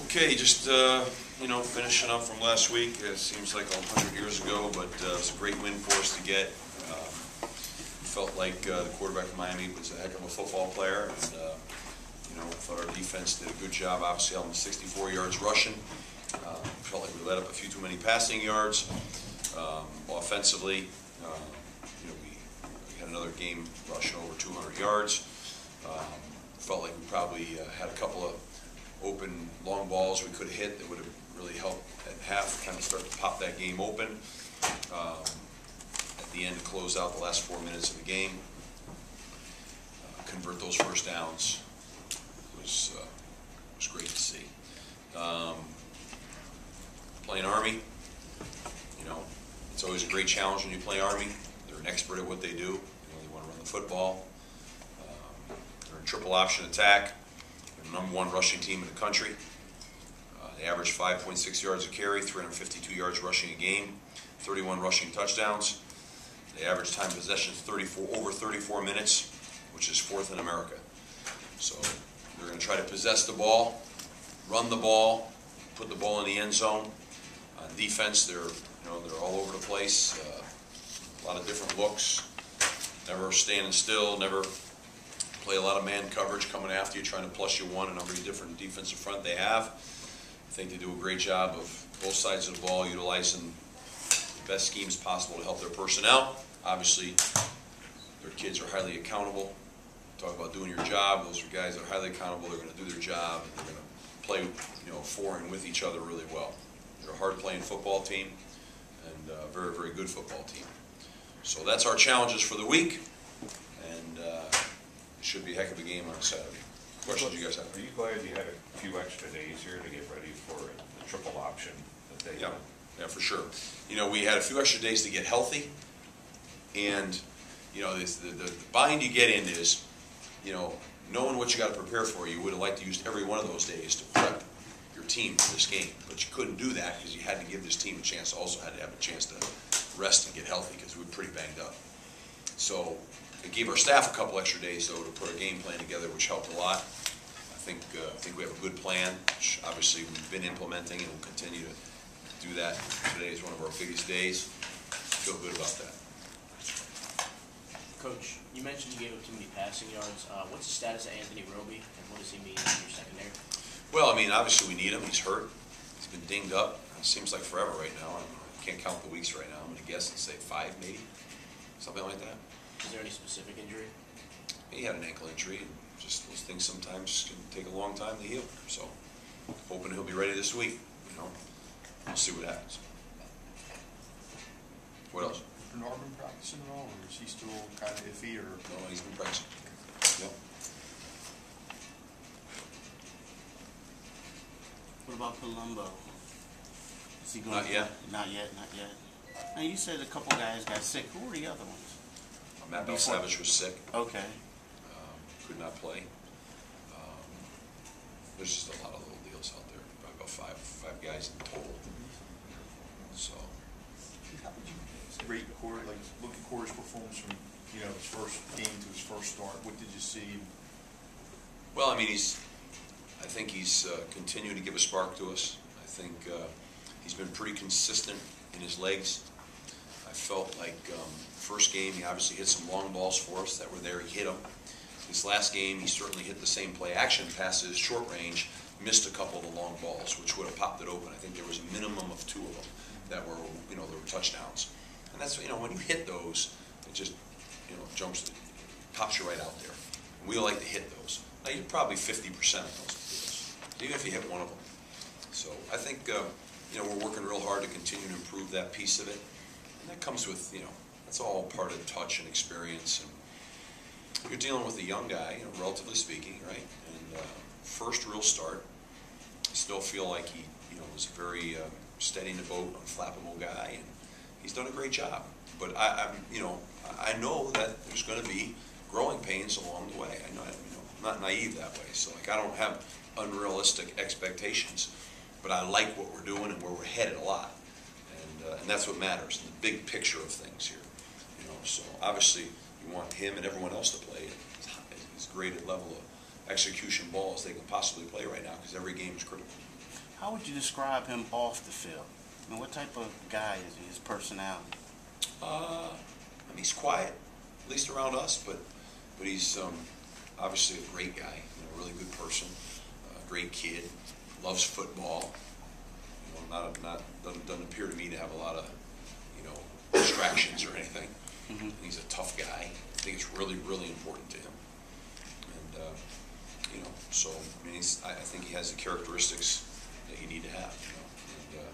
Okay, just you know, finishing up from last week. It seems like 100 years ago, but it's a great win for us to get. Felt like the quarterback of Miami was a heck of a football player, and you know, I thought our defense did a good job. Obviously, almost 64 yards rushing. Felt like we let up a few too many passing yards. Offensively, you know, we had another game rushing over 200 yards. Felt like we probably had a couple of open long balls we could have hit that would have really helped at half, kind of start to pop that game open. At the end, to close out the last 4 minutes of the game, convert those first downs was great to see. Playing Army, you know, it's always a great challenge when you play Army. They're an expert at what they do. You know, they want to run the football. They're in triple option attack. They're the #1 rushing team in the country. They average 5.6 yards a carry, 352 yards rushing a game, 31 rushing touchdowns. They average time possession over 34 minutes, which is 4th in America. So they're going to try to possess the ball, run the ball, put the ball in the end zone. On defense, they're all over the place. A lot of different looks. Never standing still. Never play a lot of man coverage coming after you, trying to plus you one. A number of different defensive front they have. I think they do a great job of both sides of the ball, utilizing the best schemes possible to help their personnel. Obviously, their kids are highly accountable. Talk about doing your job. Those are guys that are highly accountable. They're going to do their job, and they're going to play, you know, for and with each other really well. They're a hard-playing football team, and a very, very good football team. So that's our challenges for the week, and it should be a heck of a game on Saturday. Questions you guys have? Are you glad you had a few extra days here to get ready for the triple option that they Yeah, yeah, for sure. You know, we had a few extra days to get healthy, and you know, the bind you get in is, you know, knowing what you got to prepare for. You would have liked to use every one of those days to prep your team for this game, but you couldn't do that because you had to give this team a chance. Also had to have a chance to rest and get healthy because we were pretty banged up. So it gave our staff a couple extra days, though, to put our game plan together, which helped a lot. I think we have a good plan, which obviously we've been implementing and will continue to do that. Today is one of our biggest days. Feel good about that. Coach, you mentioned you gave up too many passing yards. What's the status of Anthony Roby, and what does he mean in your secondary? Well, I mean, obviously we need him. He's hurt. He's been dinged up. It seems like forever right now. I can't count the weeks right now. I'm going to guess and say 5 maybe, something like that. Is there any specific injury? He had an ankle injury, and just those things sometimes can take a long time to heal. So, hoping he'll be ready this week. You know, we'll see what happens. What else? Has Bernard been practicing at all, or is he still kind of iffy? Or No, he's been practicing. Yep. What about Palumbo? Is he going? Not yet. Not yet. Not yet. Now you said a couple guys got sick. Who were the other ones? Matt Belsavage was sick. Okay. Could not play. There's just a lot of little deals out there. Probably about five guys in total. So. how would you rate Corey? Like, look at Corey's performance from his first game to his first start. What did you see? Well, I mean, I think he's continuing to give a spark to us. I think he's been pretty consistent in his legs. I felt like first game he obviously hit some long balls for us that were there. He hit them. This last game he certainly hit the same play action passes, short range, missed a couple of the long balls, which would have popped it open. I think there was a minimum of 2 of them that were, they were touchdowns. And that's, when you hit those, it just, pops you right out there. And we like to hit those. Now, you're probably 50% of those deals, even if you hit one of them. So I think, we're working real hard to continue to improve that piece of it. And that comes with, that's all part of touch and experience. And you're dealing with a young guy, relatively speaking, right? And first real start. I still feel like he, was a very steady in the boat, unflappable guy, and he's done a great job. But I know that there's going to be growing pains along the way. I know, I'm not naive that way. So I don't have unrealistic expectations, but I like what we're doing and where we're headed a lot, and that's what matters in the big picture of things here. So obviously you want him and everyone else to play at as great a level execution ball as they can possibly play right now, because every game is critical. How would you describe him off the field? I mean, what type of guy is he, his personality? I mean, he's quiet, at least around us, but he's obviously a great guy, a really good person, a great kid, loves football. Doesn't appear to me to have a lot of, distractions or anything. Mm-hmm. He's a tough guy. I think it's really, really important to him. And, so, I mean, I think he has the characteristics that you need to have, And,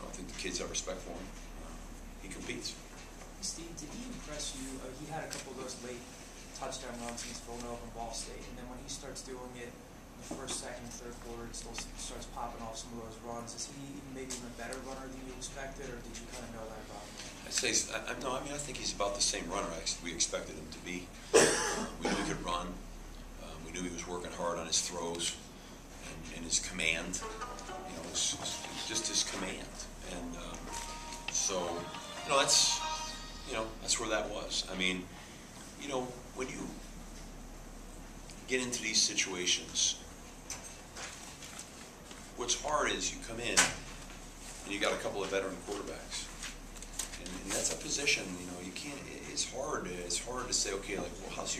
I think the kids have respect for him. He competes. Steve, did he impress you? He had a couple of those late touchdown runs against Villanova and Ball State, and then when he starts doing it in the first, second, third quarter, it still starts popping off some of those runs. Is he maybe even a better runner than you expected, or did you kind of know that about him? I'd say, no, I mean, I think he's about the same runner we expected him to be. We knew he could run. We knew he was working hard on his throws and his command. It's just his command. And so, that's where that was. I mean, when you get into these situations, what's hard is you come in and you got a couple of veteran quarterbacks. And that's a position, you can't, it's hard to say, okay, like, well, how's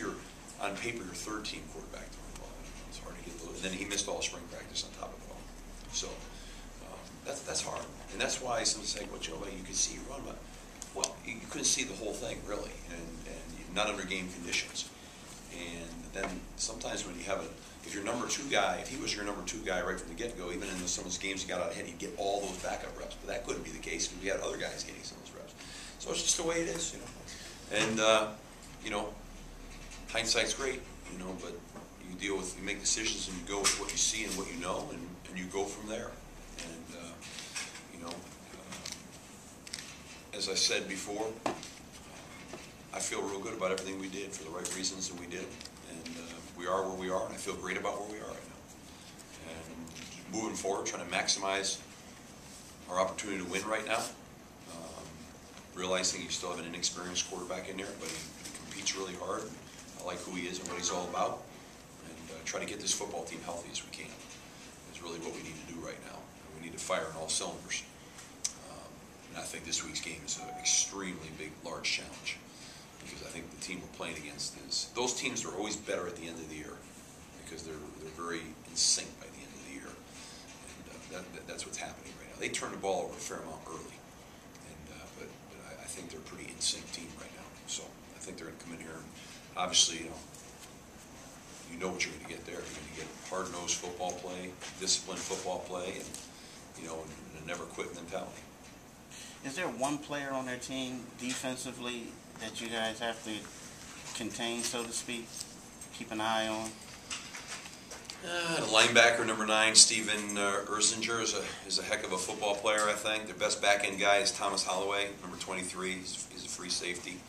on paper, your third team quarterback throwing the ball? It's hard to get those. And then he missed all spring practice on top of it all. So, that's hard. And that's why someone's saying, well, Joe, you could see you run, but, well, you couldn't see the whole thing, really, and not under game conditions. And then sometimes when you have if your number two guy, if he was your number two guy right from the get-go, even in some of those games he got out ahead, he'd get all those backup reps. But that couldn't be the case because we had other guys getting some of those reps. So it's just the way it is, And, hindsight's great, but you make decisions and you go with what you see and what you know, and you go from there. And, as I said before, I feel real good about everything we did for the right reasons that we did. And we are where we are, and I feel great about where we are right now. And moving forward, trying to maximize our opportunity to win right now. Realizing you still have an inexperienced quarterback in there, but he competes really hard. I like who he is and what he's all about. And try to get this football team healthy as we can. Is really what we need to do right now. And we need to fire on all cylinders. And I think this week's game is an extremely big, large challenge. Because I think the team we're playing against those teams are always better at the end of the year because they're very in sync by the end of the year, and that's what's happening right now. They turn the ball over a fair amount early, and but I think they're a pretty in sync team right now. So I think they're going to come in here and obviously you know what you're going to get there. You're going to get hard-nosed football play, disciplined football play, and a never quit mentality. Is there one player on their team defensively that you guys have to contain, so to speak, keep an eye on? The linebacker, number 9, Steven Erzinger, is a heck of a football player, I think. Their best back-end guy is Thomas Holloway, number 23. He's a free safety.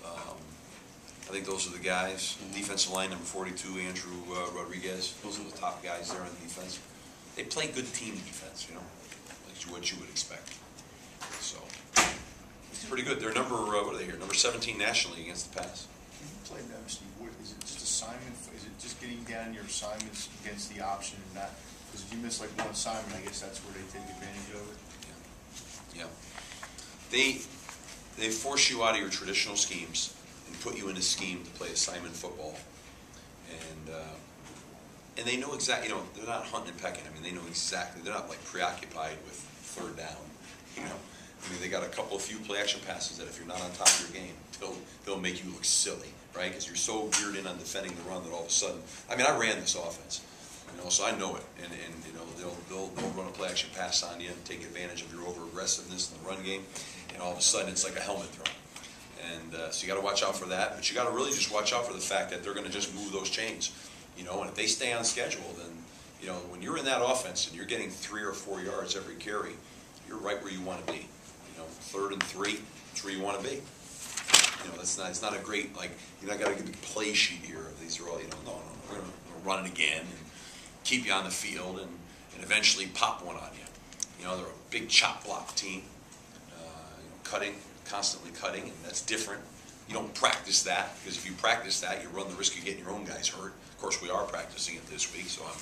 I think those are the guys. Mm-hmm. Defensive line, number 42, Andrew Rodriguez. Those are the top guys there on defense. They play good team defense, like what you would expect. So, it's pretty good. They're number, what are they here? Number 17 nationally against the pass. When you play them, Steve, is it just assignment? Is it just getting down your assignments against the option and not? Because if you miss like one assignment, I guess that's where they take advantage of it. Yeah. They force you out of your traditional schemes and put you in a scheme to play assignment football. And they know exactly, they're not hunting and pecking. I mean, they know exactly. They're not like preoccupied with third down, I mean, they got a few play action passes that if you're not on top of your game, they'll make you look silly, right? Because you're so geared in on defending the run that all of a sudden, I mean, I ran this offense, so I know it. And they'll run a play action pass on you and take advantage of your over aggressiveness in the run game, and all of a sudden it's like a helmet throw. And so you got to watch out for that, but you got to really just watch out for the fact that they're going to just move those chains, and if they stay on schedule, then when you're in that offense and you're getting 3 or 4 yards every carry, you're right where you want to be. 3rd and 3, that's where you want to be. It's not a great, you're not got to get a play sheet here. These are all, no, we're going to run it again and keep you on the field and eventually pop one on you. They're a big chop block team, constantly cutting, and that's different You don't practice that, because if you practice that, you run the risk of getting your own guys hurt. Of course, we are practicing it this week, so I'm